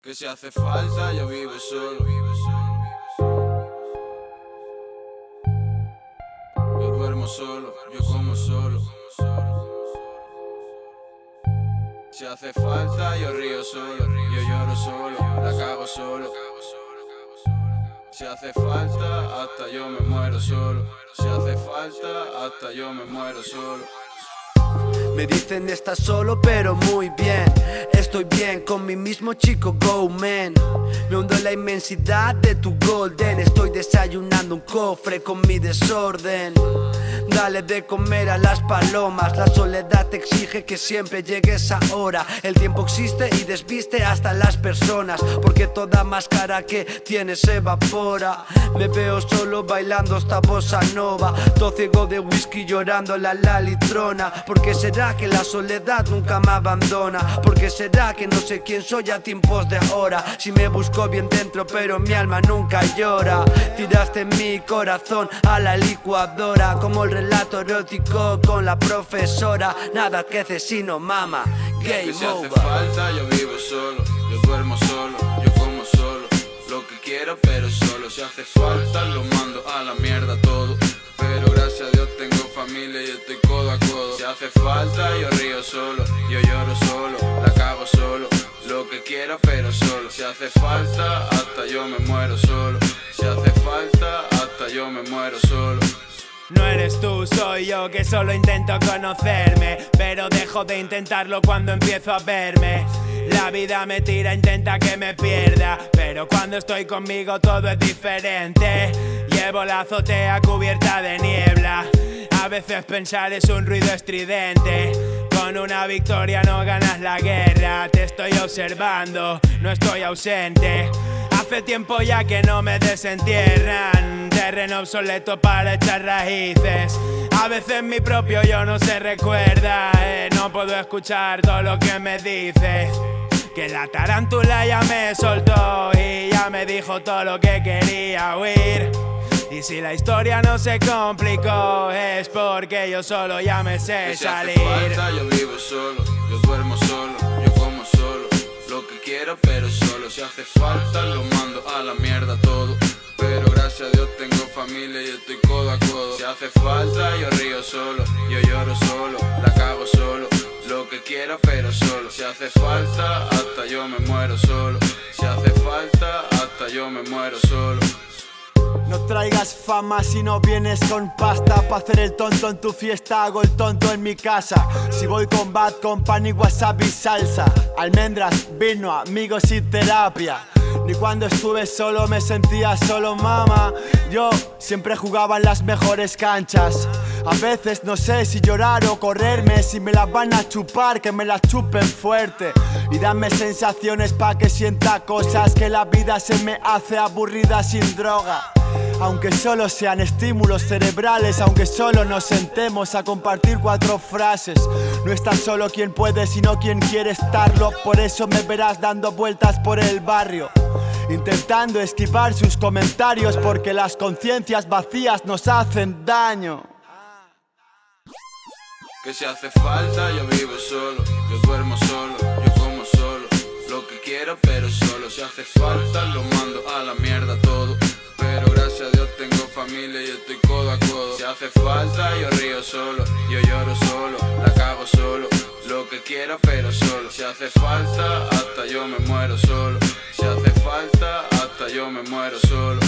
Que si hace falta yo vivo solo. Yo duermo solo, yo como solo. Si hace falta yo río solo, yo lloro solo, la cago solo. Si hace falta hasta yo me muero solo. Si hace falta hasta yo me muero solo. Me dicen estás solo pero muy bien. Estoy bien con mi mismo chico, go man. Me hundo en la inmensidad de tu golden. Estoy desayunando un cofre con mi desorden. Dale de comer a las palomas. La soledad te exige que siempre llegues a hora. El tiempo existe y desviste hasta las personas, porque toda máscara que tienes se evapora. Me veo solo bailando esta bossa nova, todo ciego de whisky llorando la litrona. ¿Por qué será que la soledad nunca me abandona? ¿Por qué será que no sé quién soy a tiempos de ahora? Si me busco bien dentro pero mi alma nunca llora. Tiraste mi corazón a la licuadora, como el relato erótico con la profesora. Nada que hace sino mama, game que si over. hace falta yo vivo solo, yo duermo solo, yo como solo. Lo que quiero pero solo. Si hace falta lo mando a la mierda todo, pero gracias a Dios tengo familia y estoy codo a codo. Si hace falta yo río solo, yo lloro solo, la cago solo. Lo que quiero pero solo. Si hace falta hasta yo me muero solo. Si hace falta hasta yo me muero solo. No eres tú, soy yo que solo intento conocerme, pero dejo de intentarlo cuando empiezo a verme. La vida me tira, intenta que me pierda, pero cuando estoy conmigo todo es diferente. Llevo la azotea cubierta de niebla. A veces pensar es un ruido estridente. Con una victoria no ganas la guerra. Te estoy observando, no estoy ausente. Hace tiempo ya que no me desentierran. Terreno obsoleto para echar raíces. A veces mi propio yo no se recuerda. No puedo escuchar todo lo que me dice. Que la tarántula ya me soltó y ya me dijo todo lo que quería oír. Y si la historia no se complicó es porque yo solo ya me sé salir. Que si hace falta yo vivo solo, yo duermo solo, yo como solo. Lo que quiero pero solo. Si hace falta lo mando a la mierda todo, pero gracias a Dios tengo familia y estoy codo a codo. Si hace falta yo río solo, yo lloro solo, la cago solo. Lo que quiero pero solo. Si hace falta hasta yo me muero solo. Si hace falta hasta yo me muero solo. No traigas fama si no vienes con pasta. Pa' hacer el tonto en tu fiesta hago el tonto en mi casa. Si voy con Bad Company, wasabi, salsa, almendras, vino, amigos y terapia. Ni cuando estuve solo me sentía solo, mama. Yo siempre jugaba en las mejores canchas. A veces no sé si llorar o correrme. Si me las van a chupar, que me las chupen fuerte. Y dame sensaciones pa' que sienta cosas, que la vida se me hace aburrida sin droga. Aunque solo sean estímulos cerebrales, aunque solo nos sentemos a compartir 4 frases. No está solo quien puede, sino quien quiere estarlo. Por eso me verás dando vueltas por el barrio, intentando esquivar sus comentarios, porque las conciencias vacías nos hacen daño. Que si hace falta yo vivo solo, yo duermo solo, yo como solo. Lo que quiero pero solo. Si hace falta lo mando a la mierda todo, pero gracias a Dios tengo familia y estoy codo a codo. Si hace falta yo río solo, yo lloro solo, la cago solo. Lo que quiero pero solo. Si hace falta hasta yo me muero solo. Si hace falta hasta yo me muero solo.